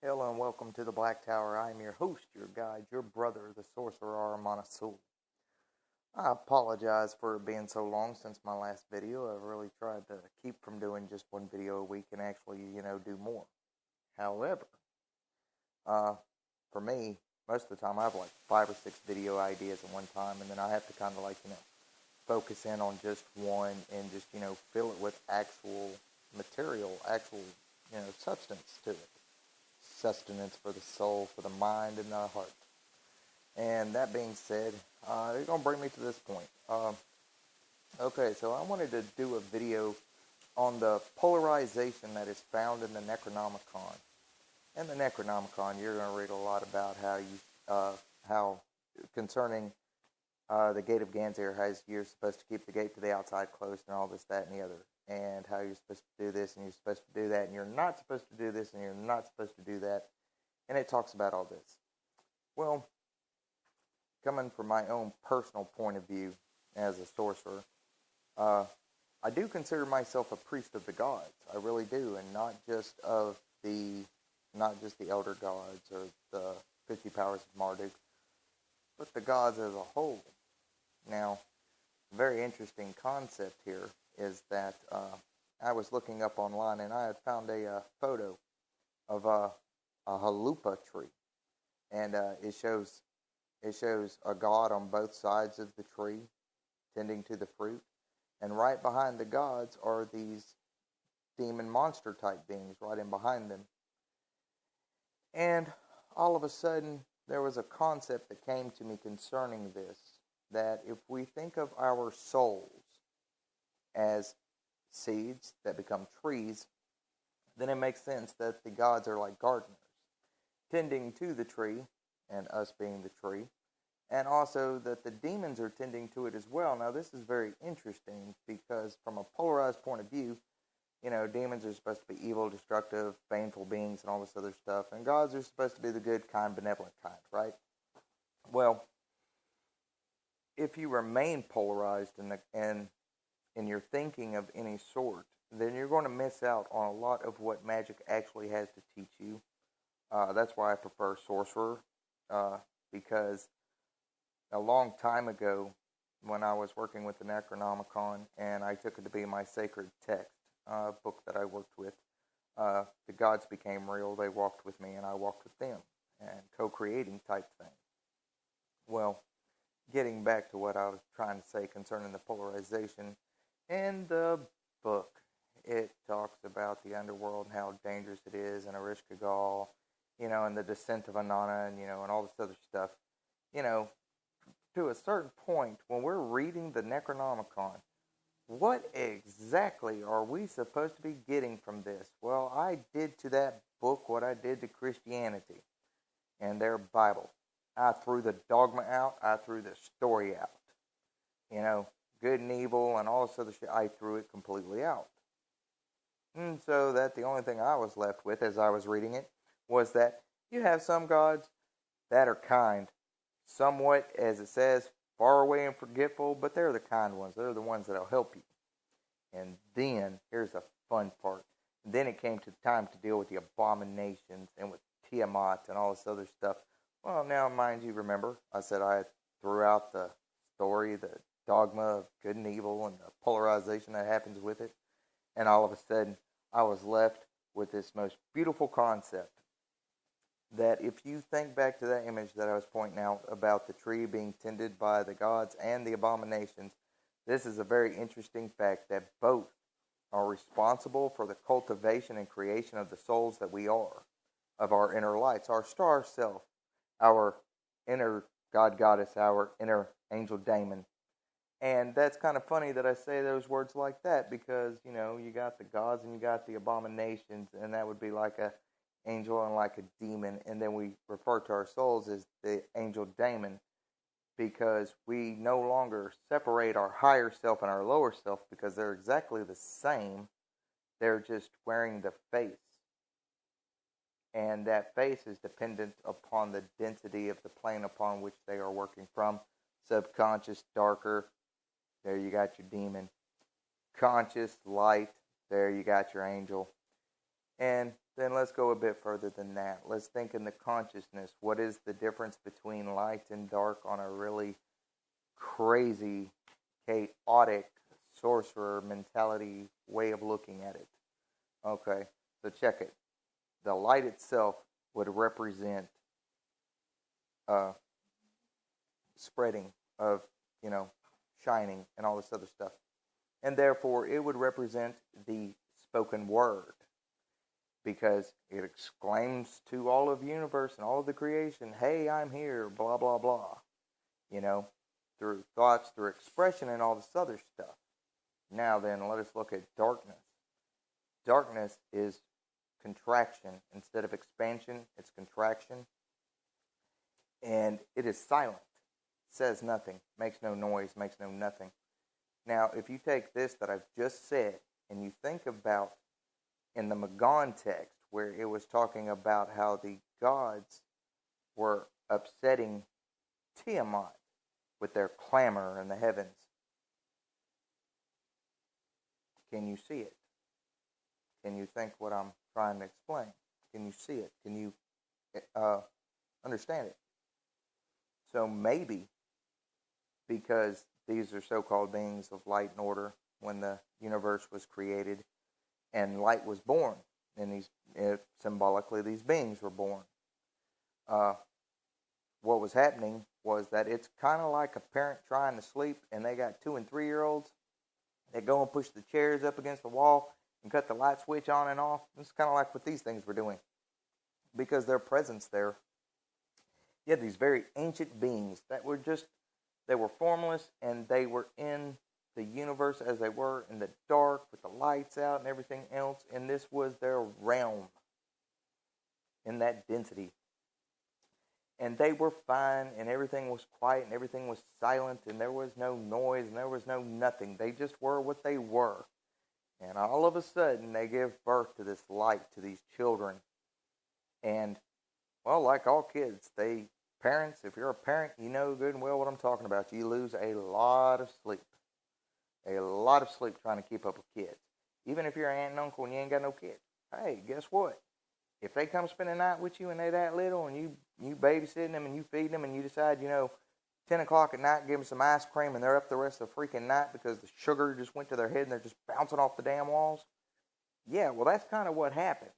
Hello and welcome to the Black Tower. I am your host, your guide, your brother, the Sorcerer Armanasul. I apologize for it being so long since my last video. I've really tried to keep from doing just one video a week and actually, do more. However, for me, most of the time I have like 5 or 6 video ideas at one time, and then I have to kind of focus in on just one and just, fill it with actual material, actual, substance to it. Sustenance for the soul, for the mind, and the heart. And that being said, it's going to bring me to this point. Okay, so I wanted to do a video on the polarization that is found in the Necronomicon. In the Necronomicon, you're going to read a lot about how concerning the Gate of Ganzir, how you're supposed to keep the gate to the outside closed and all this, that, and the other. And how you're supposed to do this and you're supposed to do that and you're not supposed to do this and you're not supposed to do that. And it talks about all this. Well, coming from my own personal point of view as a sorcerer, I do consider myself a priest of the gods. I really do, and not just the elder gods or the 50 powers of Marduk, but the gods as a whole. Now, a very interesting concept here is that I was looking up online and I had found a photo of a halupa tree, and it shows a god on both sides of the tree tending to the fruit, and right behind the gods are these demon monster type beings right in behind them. And all of a sudden there was a concept that came to me concerning this, that if we think of our souls as seeds that become trees, then it makes sense that the gods are like gardeners, tending to the tree, and us being the tree, and also that the demons are tending to it as well. Now, this is very interesting because from a polarized point of view, demons are supposed to be evil, destructive, baneful beings, and all this other stuff, and gods are supposed to be the good, kind, benevolent kind, right? Well, if you remain polarized in your thinking of any sort, then you're going to miss out on a lot of what magic actually has to teach you. That's why I prefer sorcerer, because a long time ago, when I was working with the Necronomicon, and I took it to be my sacred text book that I worked with, the gods became real. They walked with me, and I walked with them, and co-creating type thing. Well, getting back to what I was trying to say concerning the polarization, in the book, it talks about the underworld and how dangerous it is, and Arish Kagal, and the descent of Anana, and all this other stuff. To a certain point, when we're reading the Necronomicon, what exactly are we supposed to be getting from this? Well, I did to that book what I did to Christianity and their Bible. I threw the dogma out. I threw the story out. Good and evil and all this other shit, I threw it completely out. And so that the only thing I was left with as I was reading it was that you have some gods that are kind, somewhat, as it says, far away and forgetful, but they're the kind ones. They're the ones that'll help you. And then, here's the fun part. Then it came to time to deal with the abominations and with Tiamat and all this other stuff. Well, now, mind you, remember, I said I threw out the story, the dogma of good and evil and the polarization that happens with it. And all of a sudden, I was left with this most beautiful concept that if you think back to that image that I was pointing out about the tree being tended by the gods and the abominations, this is a very interesting fact that both are responsible for the cultivation and creation of the souls that we are, of our inner lights, our star self, our inner god goddess, our inner angel daemon. And that's kind of funny that I say those words like that because, you got the gods and you got the abominations, and that would be like a angel and like a demon, and then we refer to our souls as the angel daemon because we no longer separate our higher self and our lower self because they're exactly the same. They're just wearing the face. And that face is dependent upon the density of the plane upon which they are working from. Subconscious, darker, there you got your demon. Conscious, light, there you got your angel. And then let's go a bit further than that. Let's think in the consciousness. What is the difference between light and dark on a really crazy, chaotic, sorcerer mentality way of looking at it? Okay, so check it. The light itself would represent spreading of, shining and all this other stuff. And therefore, it would represent the spoken word, because it exclaims to all of the universe and all of the creation, hey, I'm here, blah, blah, blah. Through thoughts, through expression, and all this other stuff. Now then, let us look at darkness. Darkness is contraction. Instead of expansion, it's contraction. And it is silent. Says nothing. Makes no noise. Makes no nothing. Now, if you take this that I've just said, and you think about in the Magon text, where it was talking about how the gods were upsetting Tiamat with their clamor in the heavens. Can you see it? Can you think what I'm trying to explain? Can you see it? Can you understand it? So maybe, because these are so-called beings of light and order, when the universe was created and light was born, and these symbolically these beings were born. What was happening was that it's kind of like a parent trying to sleep, and they got 2- and 3-year-olds that go and push the chairs up against the wall and cut the light switch on and off. It's kind of like what these things were doing, because their presence there. You had these very ancient beings that were they were formless, and they were in the universe as they were in the dark with the lights out and everything else, and this was their realm in that density. And they were fine, and everything was quiet, and everything was silent, and there was no noise, and there was no nothing. They just were what they were. And all of a sudden, they give birth to this light to these children. And, well, like all kids, parents, if you're a parent, you know good and well what I'm talking about. You lose a lot of sleep. A lot of sleep trying to keep up with kids. Even if you're an aunt and uncle and you ain't got no kids. Hey, guess what? If they come spend the night with you and they're that little, and you babysitting them and you feed them, and you decide, 10 o'clock at night, give them some ice cream, and they're up the rest of the freaking night because the sugar just went to their head and they're just bouncing off the damn walls. Yeah, well, that's kind of what happened.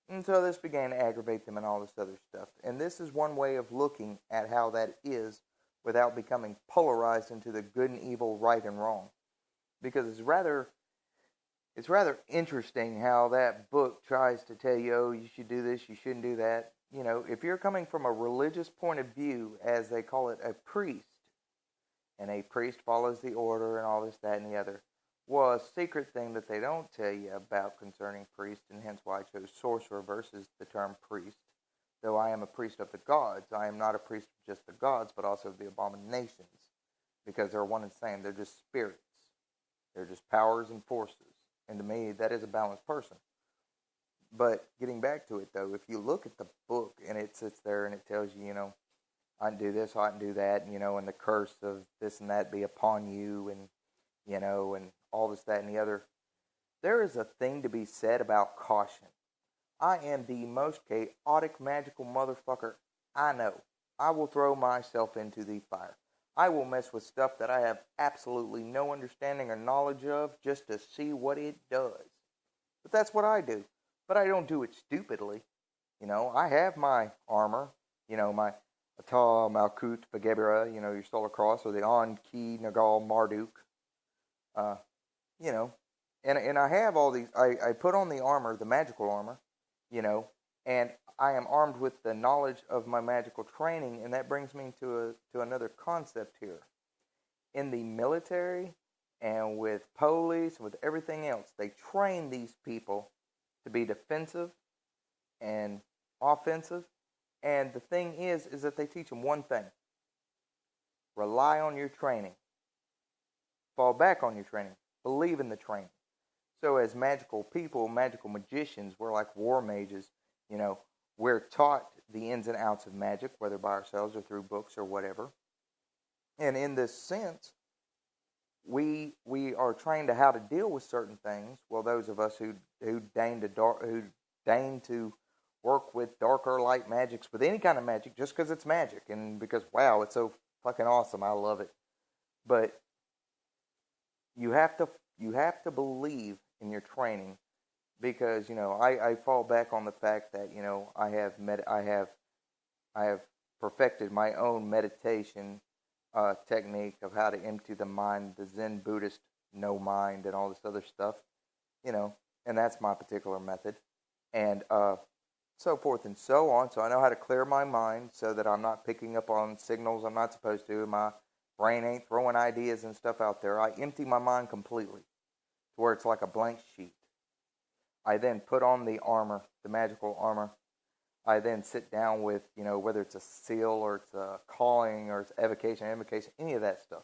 And so this began to aggravate them and all this other stuff. And this is one way of looking at how that is without becoming polarized into the good and evil, right and wrong. Because it's rather interesting how that book tries to tell you, oh, you should do this, you shouldn't do that. If you're coming from a religious point of view, as they call it, a priest, and a priest follows the order and all this, that, and the other. Well, a secret thing that they don't tell you about concerning priest, and hence why I chose sorcerer versus the term priest. Though I am a priest of the gods, I am not a priest of just the gods, but also of the abominations. Because they're one and the same. They're just spirits. They're just powers and forces. And to me, that is a balanced person. But getting back to it, though, if you look at the book, and it sits there and it tells you, I can do this, I can do that, and the curse of this and that be upon you, and, and all this, that, and the other. There is a thing to be said about caution. I am the most chaotic, magical motherfucker I know. I will throw myself into the fire. I will mess with stuff that I have absolutely no understanding or knowledge of just to see what it does. But that's what I do. But I don't do it stupidly. I have my armor, my Ata Malkut Bagebra, your Solar Cross, or the An-Ki Nagal Marduk. And I have all these, I put on the armor, the magical armor, and I am armed with the knowledge of my magical training, and that brings me to another concept here. In the military and with police and with everything else, they train these people to be defensive and offensive. And the thing is that they teach them one thing. Rely on your training. Fall back on your training. Believe in the training. So as magical people, magical magicians, we're like war mages. We're taught the ins and outs of magic, whether by ourselves or through books or whatever. And in this sense, we are trained to how to deal with certain things. Well, those of us who deign to work with dark or light magics, with any kind of magic, just because it's magic and because, wow, it's so fucking awesome. I love it. But you have to believe in your training, because I fall back on the fact that I have perfected my own meditation technique of how to empty the mind, the Zen Buddhist no mind, and all this other stuff, and that's my particular method, and so forth and so on. So I know how to clear my mind so that I'm not picking up on signals I'm not supposed to. My brain ain't throwing ideas and stuff out there. I empty my mind completely to where it's like a blank sheet. I then put on the armor, the magical armor. I then sit down with, whether it's a seal or it's a calling or it's evocation, invocation, any of that stuff.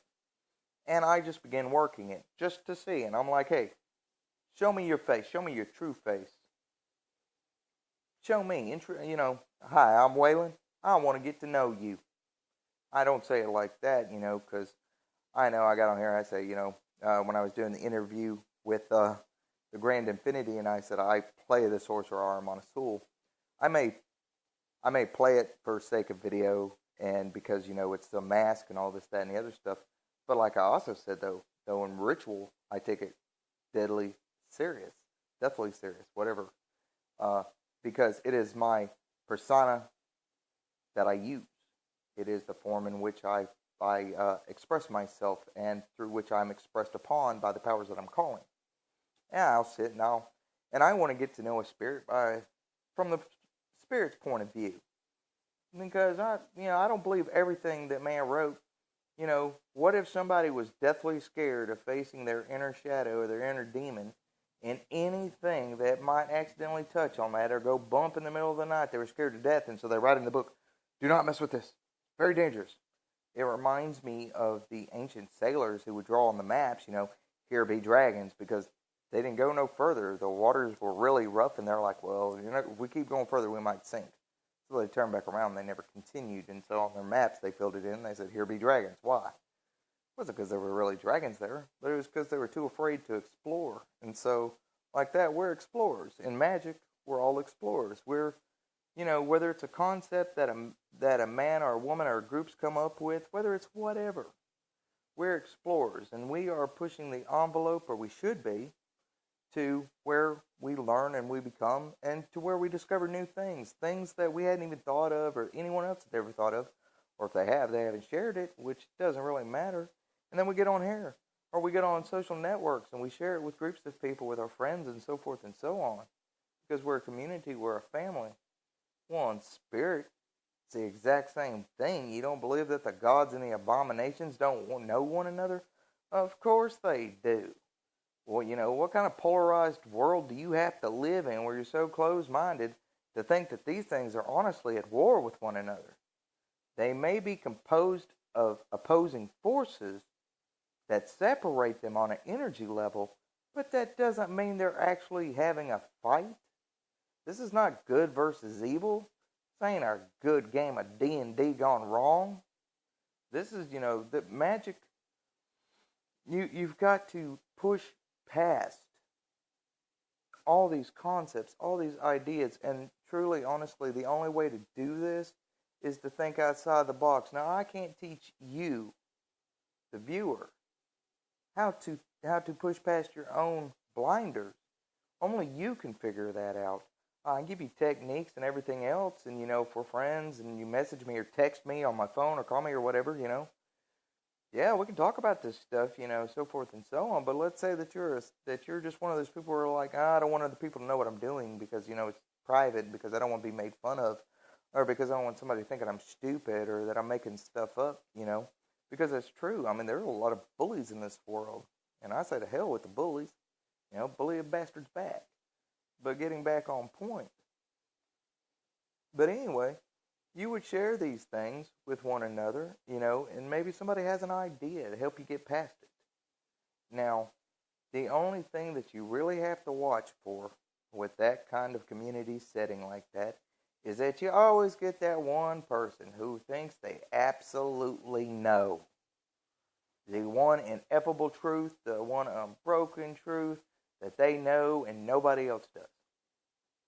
And I just begin working it just to see. And I'm like, hey, show me your face. Show me your true face. Show me. Hi, I'm Waylon. I want to get to know you. I don't say it like that, because I know I got on here. I say, when I was doing the interview with the Grand Infinity, and I said I play the Sorcerer Arm on a Soul. I may play it for sake of video and because it's the mask and all this, that, and the other stuff. But like I also said, though in ritual, I take it deadly serious, deathly serious, whatever, because it is my persona that I use. It is the form in which I express myself and through which I'm expressed upon by the powers that I'm calling. And I'll sit and I want to get to know a spirit from the spirit's point of view, because I don't believe everything that man wrote. What if somebody was deathly scared of facing their inner shadow or their inner demon, and anything that might accidentally touch on that or go bump in the middle of the night, they were scared to death, and so they write in the book, do not mess with this. Very dangerous. It reminds me of the ancient sailors who would draw on the maps, here be dragons, because they didn't go no further. The waters were really rough, and they're like, well, if we keep going further, we might sink. So they turned back around, and they never continued. And so on their maps, they filled it in, and they said, here be dragons. Why? It wasn't because there were really dragons there, but it was because they were too afraid to explore. And so, like that, we're explorers. In magic, we're all explorers. We're, whether it's a concept that a man or a woman or groups come up with, whether it's whatever, we're explorers. And we are pushing the envelope, or we should be, to where we learn and we become, and to where we discover new things that we hadn't even thought of, or anyone else had ever thought of, or if they have, they haven't shared it, which doesn't really matter. And then we get on here, or we get on social networks, and we share it with groups of people, with our friends, and so forth and so on, because we're a community, we're a family. Well, in spirit, it's the exact same thing. You don't believe that the gods and the abominations don't know one another? Of course they do. Well, what kind of polarized world do you have to live in where you're so closed-minded to think that these things are honestly at war with one another? They may be composed of opposing forces that separate them on an energy level, but that doesn't mean they're actually having a fight. This is not good versus evil. This ain't a good game of D&D gone wrong. This is, the magic. You've got to push past all these concepts, all these ideas, and truly, honestly, the only way to do this is to think outside the box. Now, I can't teach you, the viewer, how to push past your own blinders. Only you can figure that out. I can give you techniques and everything else, and for friends, and you message me or text me on my phone or call me or whatever, yeah, we can talk about this stuff, so forth and so on. But let's say that you're just one of those people who are like, I don't want other people to know what I'm doing because, it's private, because I don't want to be made fun of, or because I don't want somebody thinking I'm stupid or that I'm making stuff up, because it's true. I mean, there are a lot of bullies in this world, and I say to hell with the bullies, bully a bastard's back. But getting back on point. But anyway, you would share these things with one another, and maybe somebody has an idea to help you get past it. Now, the only thing that you really have to watch for with that kind of community setting like that is that you always get that one person who thinks they absolutely know. The one ineffable truth, the one unbroken truth that they know and nobody else does.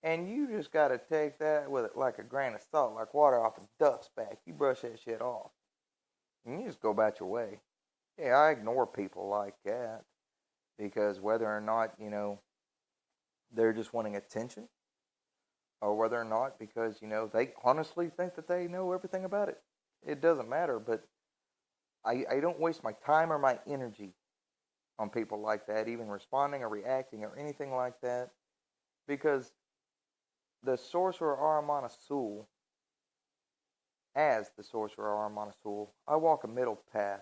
And you just got to take that with it like a grain of salt, like water off a duck's back. You brush that shit off. And you just go about your way. Yeah, I ignore people like that because whether or not, they're just wanting attention, or whether or not because, they honestly think that they know everything about it. It doesn't matter, but I don't waste my time or my energy on people like that, even responding or reacting or anything like that, because the Sorcerer Ahriman Azul, as the Sorcerer Ahriman Azul, I walk a middle path.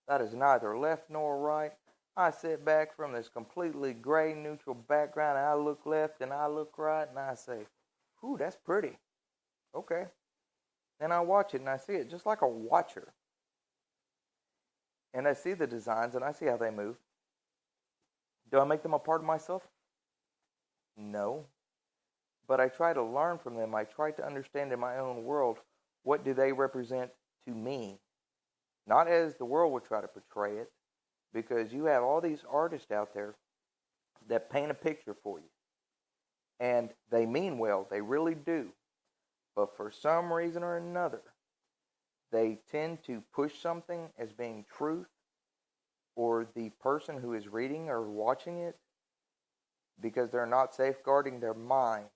That is neither left nor right. I sit back from this completely gray, neutral background, and I look left and I look right, and I say, "Ooh, that's pretty." Okay. And I watch it, and I see it just like a watcher. And I see the designs, and I see how they move. Do I make them a part of myself? No. But I try to learn from them. I try to understand in my own world, what do they represent to me? Not as the world would try to portray it, because you have all these artists out there that paint a picture for you. And they mean well, they really do. But for some reason or another, they tend to push something as being truth, or the person who is reading or watching it, because they're not safeguarding their mind.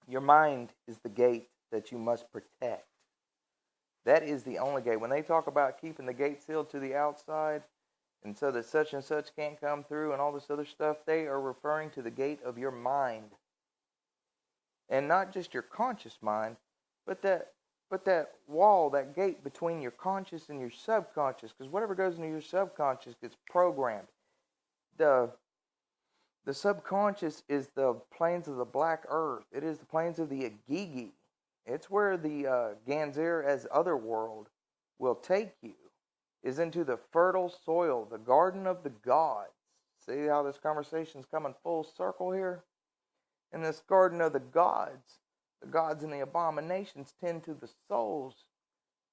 Your mind is the gate that you must protect. That is the only gate. When they talk about keeping the gate sealed to the outside, and so that such and such can't come through and all this other stuff, they are referring to the gate of your mind. And not just your conscious mind, but that wall, that gate between your conscious and your subconscious, because whatever goes into your subconscious gets programmed. The subconscious is the plains of the Black Earth. It is the plains of the Agigi. It's where the Ganzir as Otherworld will take you, is into the fertile soil, the garden of the gods. See how this conversation's coming full circle here? In this garden of the gods and the abominations tend to the souls.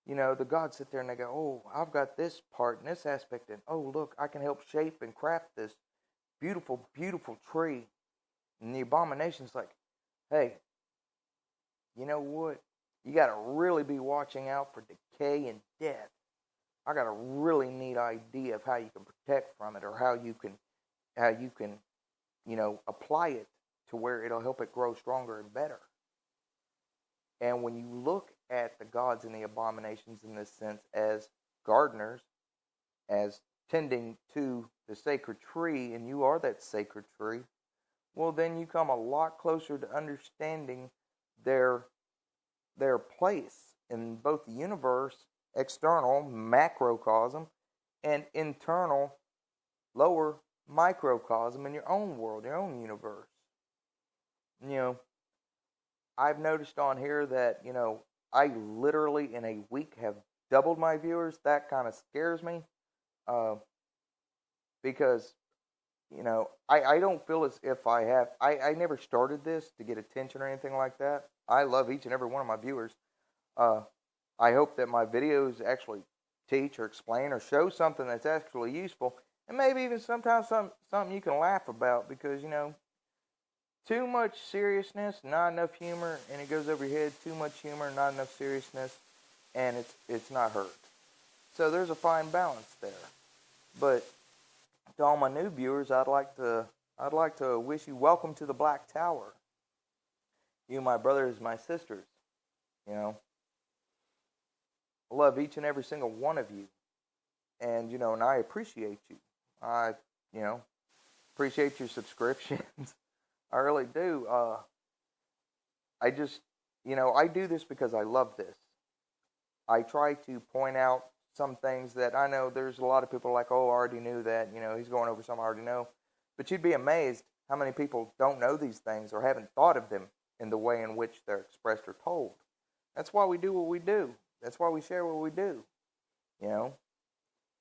The gods sit there and they go, "Oh, I've got this part and this aspect, and oh, look, I can help shape and craft this beautiful, beautiful tree." And the abomination's like, "Hey, you know what? You got to really be watching out for decay and death. I got a really neat idea of how you can protect from it, or how you can, apply it to where it'll help it grow stronger and better." And when you look at the gods and the abominations in this sense as gardeners, as tending to the sacred tree, and you are that sacred tree, well, then you come a lot closer to understanding their place in both the universe, external, macrocosm, and internal, lower, microcosm in your own world, your own universe. I've noticed on here that, I literally in a week have doubled my viewers. That kind of scares me. Because, I don't feel as if I never started this to get attention or anything like that. I love each and every one of my viewers. I hope that my videos actually teach or explain or show something that's actually useful. And maybe even sometimes something you can laugh about, because, too much seriousness, not enough humor, and it goes over your head. Too much humor, not enough seriousness, and it's not heard. So there's a fine balance there. But to all my new viewers, I'd like to wish you welcome to the Black Tower. You, my brothers, my sisters. I love each and every single one of you, and and I appreciate you. I appreciate your subscriptions. I really do. I just, I do this because I love this. I try to point out some things that I know there's a lot of people like, "Oh, I already knew that, he's going over something I already know." But you'd be amazed how many people don't know these things or haven't thought of them in the way in which they're expressed or told. That's why we do what we do. That's why we share what we do,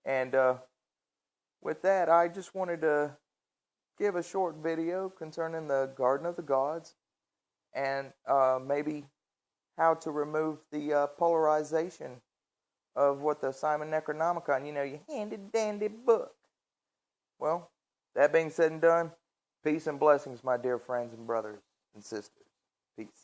And with that, I just wanted to give a short video concerning the Garden of the Gods, and maybe how to remove the polarization of what the Simon Necronomicon, your handy-dandy book. Well, that being said and done, peace and blessings, my dear friends and brothers. and sisters. Peace.